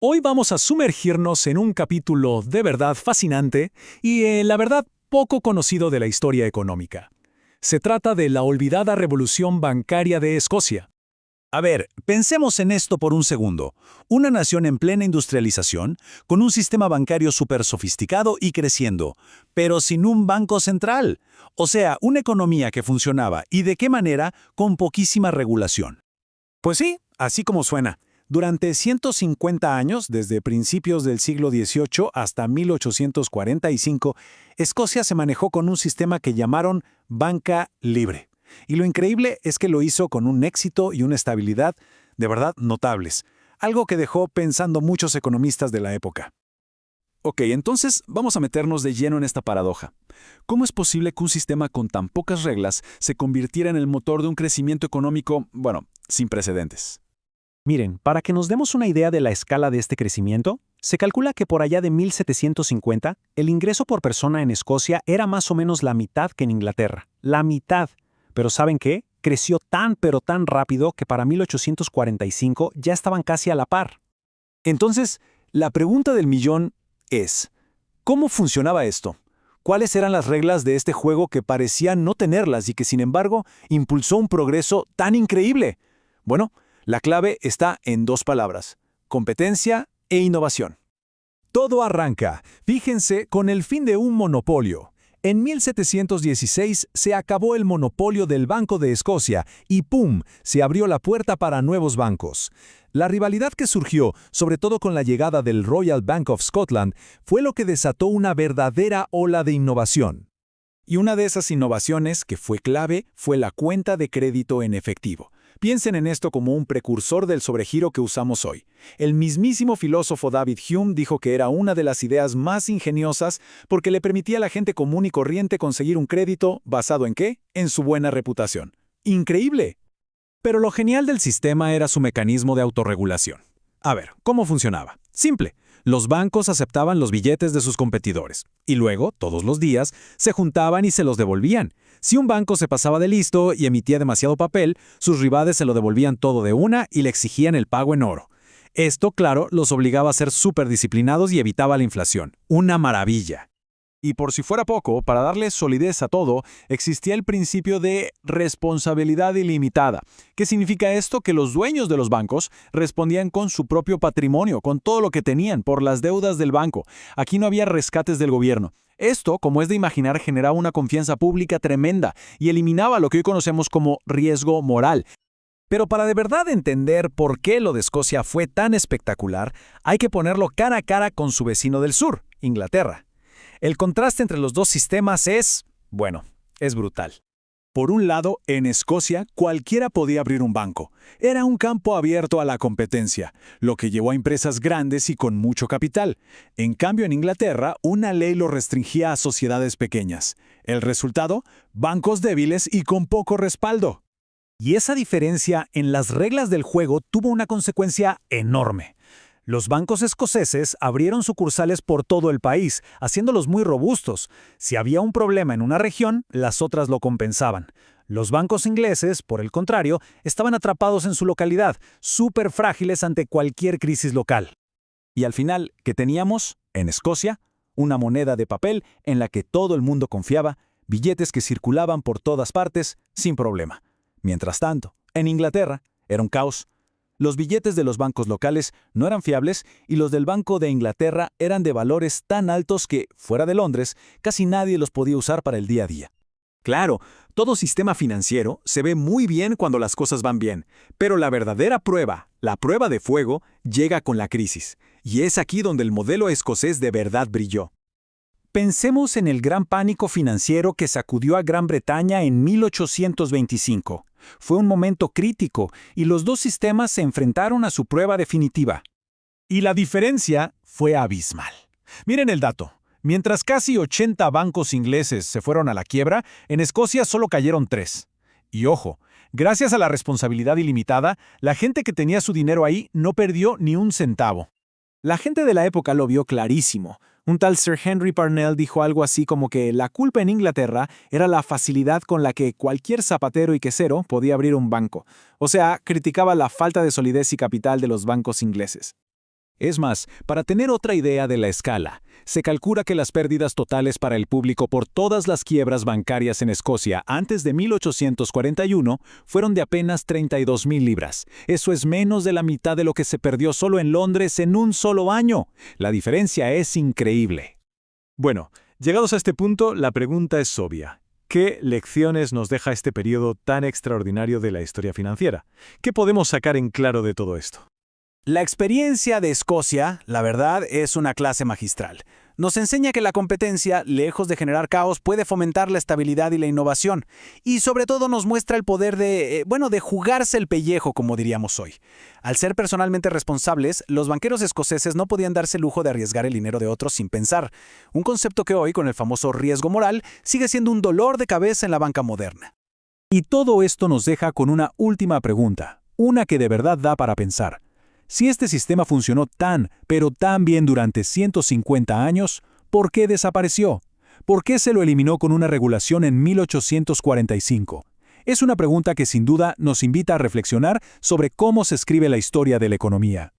Hoy vamos a sumergirnos en un capítulo de verdad fascinante y, la verdad, poco conocido de la historia económica. Se trata de la olvidada revolución bancaria de Escocia. A ver, pensemos en esto por un segundo. Una nación en plena industrialización, con un sistema bancario súper sofisticado y creciendo, pero sin un banco central. O sea, una economía que funcionaba, ¿y de qué manera? Con poquísima regulación. Pues sí, así como suena. Durante 150 años, desde principios del siglo XVIII hasta 1845, Escocia se manejó con un sistema que llamaron banca libre. Y lo increíble es que lo hizo con un éxito y una estabilidad de verdad notables, algo que dejó pensando muchos economistas de la época. Ok, entonces vamos a meternos de lleno en esta paradoja. ¿Cómo es posible que un sistema con tan pocas reglas se convirtiera en el motor de un crecimiento económico, sin precedentes? Miren, para que nos demos una idea de la escala de este crecimiento, se calcula que por allá de 1750, el ingreso por persona en Escocia era más o menos la mitad que en Inglaterra. La mitad. Pero ¿saben qué? Creció tan pero tan rápido que para 1845 ya estaban casi a la par. Entonces, la pregunta del millón es, ¿cómo funcionaba esto? ¿Cuáles eran las reglas de este juego que parecían no tenerlas y que, sin embargo, impulsó un progreso tan increíble? Bueno, la clave está en dos palabras: competencia e innovación. Todo arranca, fíjense, con el fin de un monopolio. En 1716 se acabó el monopolio del Banco de Escocia y ¡pum!, se abrió la puerta para nuevos bancos. La rivalidad que surgió, sobre todo con la llegada del Royal Bank of Scotland, fue lo que desató una verdadera ola de innovación. Y una de esas innovaciones que fue clave fue la cuenta de crédito en efectivo. Piensen en esto como un precursor del sobregiro que usamos hoy. El mismísimo filósofo David Hume dijo que era una de las ideas más ingeniosas porque le permitía a la gente común y corriente conseguir un crédito basado ¿en qué? En su buena reputación. ¡Increíble! Pero lo genial del sistema era su mecanismo de autorregulación. A ver, ¿cómo funcionaba? Simple. Los bancos aceptaban los billetes de sus competidores y luego, todos los días, se juntaban y se los devolvían. Si un banco se pasaba de listo y emitía demasiado papel, sus rivales se lo devolvían todo de una y le exigían el pago en oro. Esto, claro, los obligaba a ser súper disciplinados y evitaba la inflación. ¡Una maravilla! Y por si fuera poco, para darle solidez a todo, existía el principio de responsabilidad ilimitada. ¿Qué significa esto? Que los dueños de los bancos respondían con su propio patrimonio, con todo lo que tenían, por las deudas del banco. Aquí no había rescates del gobierno. Esto, como es de imaginar, generaba una confianza pública tremenda y eliminaba lo que hoy conocemos como riesgo moral. Pero para de verdad entender por qué lo de Escocia fue tan espectacular, hay que ponerlo cara a cara con su vecino del sur, Inglaterra. El contraste entre los dos sistemas es brutal. Por un lado, en Escocia, cualquiera podía abrir un banco. Era un campo abierto a la competencia, lo que llevó a empresas grandes y con mucho capital. En cambio, en Inglaterra, una ley lo restringía a sociedades pequeñas. El resultado, bancos débiles y con poco respaldo. Y esa diferencia en las reglas del juego tuvo una consecuencia enorme. Los bancos escoceses abrieron sucursales por todo el país, haciéndolos muy robustos. Si había un problema en una región, las otras lo compensaban. Los bancos ingleses, por el contrario, estaban atrapados en su localidad, súper frágiles ante cualquier crisis local. Y al final, ¿qué teníamos? En Escocia, una moneda de papel en la que todo el mundo confiaba, billetes que circulaban por todas partes sin problema. Mientras tanto, en Inglaterra, era un caos. Los billetes de los bancos locales no eran fiables y los del Banco de Inglaterra eran de valores tan altos que, fuera de Londres, casi nadie los podía usar para el día a día. Claro, todo sistema financiero se ve muy bien cuando las cosas van bien, pero la verdadera prueba, la prueba de fuego, llega con la crisis. Y es aquí donde el modelo escocés de verdad brilló. Pensemos en el gran pánico financiero que sacudió a Gran Bretaña en 1825. Fue un momento crítico y los dos sistemas se enfrentaron a su prueba definitiva. Y la diferencia fue abismal. Miren el dato. Mientras casi 80 bancos ingleses se fueron a la quiebra, en Escocia solo cayeron 3. Y ojo, gracias a la responsabilidad ilimitada, la gente que tenía su dinero ahí no perdió ni un centavo. La gente de la época lo vio clarísimo. Un tal Sir Henry Parnell dijo algo así como que la culpa en Inglaterra era la facilidad con la que cualquier zapatero y quesero podía abrir un banco. O sea, criticaba la falta de solidez y capital de los bancos ingleses. Es más, para tener otra idea de la escala, se calcula que las pérdidas totales para el público por todas las quiebras bancarias en Escocia antes de 1841 fueron de apenas 32.000 libras. Eso es menos de la mitad de lo que se perdió solo en Londres en un solo año. La diferencia es increíble. Bueno, llegados a este punto, la pregunta es obvia. ¿Qué lecciones nos deja este periodo tan extraordinario de la historia financiera? ¿Qué podemos sacar en claro de todo esto? La experiencia de Escocia, la verdad, es una clase magistral. Nos enseña que la competencia, lejos de generar caos, puede fomentar la estabilidad y la innovación. Y sobre todo nos muestra el poder de jugarse el pellejo, como diríamos hoy. Al ser personalmente responsables, los banqueros escoceses no podían darse el lujo de arriesgar el dinero de otros sin pensar. Un concepto que hoy, con el famoso riesgo moral, sigue siendo un dolor de cabeza en la banca moderna. Y todo esto nos deja con una última pregunta, una que de verdad da para pensar. Si este sistema funcionó tan, pero tan bien durante 150 años, ¿por qué desapareció? ¿Por qué se lo eliminó con una regulación en 1845? Es una pregunta que sin duda nos invita a reflexionar sobre cómo se escribe la historia de la economía.